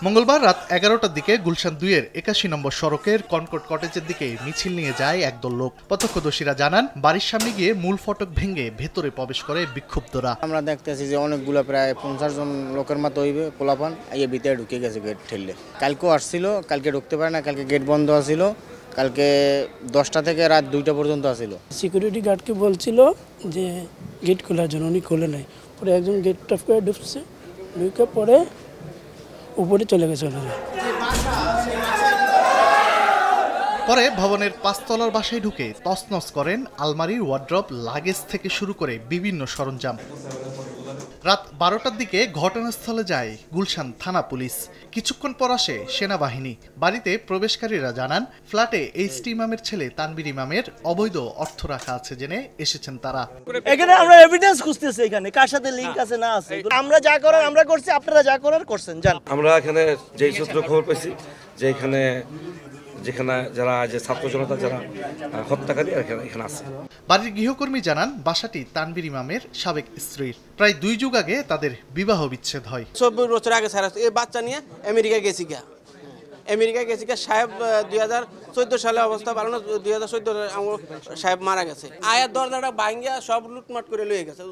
মঙ্গলবার রাত 11টার দিকে গুলশান 2-এর 81 নম্বর সড়কের কনকর্ড কটেজের দিকে মিছিল নিয়ে যায় একদল লোক। প্রত্যক্ষদর্শীরা জানান, বাড়ির সামনে গিয়ে মূল ফটক ভেঙে ভেতরে প্রবেশ করে বিক্ষুব্ধরা। আমরা দেখতেছি যে অনেকগুলো প্রায় 50 জন লোকের মতো হইবে পোলাপান এই ভিতরে ঢুকে গেছে গেট ঠেললে। কালকেও আসছিল, কালকে ঢুকতে পারে না, কালকে গেট বন্ধ আছিল, কালকে 10টা থেকে রাত 2টা পর্যন্ত আছিল। সিকিউরিটি গার্ডকে বলছিল যে গেট খোলার জন্য, উনি খোলে নাই। পরে একজন গেট টপ করে ঢুকছে, ঢুকে পরে উপরে চলে গেছে ওনারা। পরে ভবনের 5 তলার বাসায় ঢুকে তছনছ করেন আলমারির ওয়ার্ড্রপ, লাগেজ থেকে শুরু করে বিভিন্ন সরঞ্জাম। রাত 12টার দিকে ঘটনাস্থলে যায় গুলশান থানা পুলিশ। কিছুক্ষণ পর আসে সেনাবাহিনী। বাড়িতে প্রবেশকারীরা জানান, ফ্ল্যাটে এইচটি ইমামের ছেলে তানবীর ইমামের অবৈধ অর্থ রাখা আছে জেনে এসেছেন তারা। এখানে আমরা এভিডেন্স খুঁজতেছি, এখানে কার সাথে লিংক আছে না আছে। আমরা যা করার আমরা করছি, আপনারা যা করার করছেন জান। আমরা এখানে যেই সূত্র খবর পেয়েছি যে যেখানে যারা যে ছাত্র জনতা যারা হত্যাকারী এখানে আছে। বাড়ির গৃহকর্মী জানান, বাসাটি তানবীর ইমামের সাবেক স্ত্রীর। প্রায় 2 যুগ আগে তাদের বিবাহ বিচ্ছেদ হয়। 24 বছর আগে স্যার এই বাচ্চা নিয়ে আমেরিকায় গেছি সাহেব 2014 সালে অবস্থা ভালো না, 2014 সাহেব মারা গেছে। আয়ার দরজাটা ভাঙ্গিয়া সব লুটমাট করে লয়ে গেছে।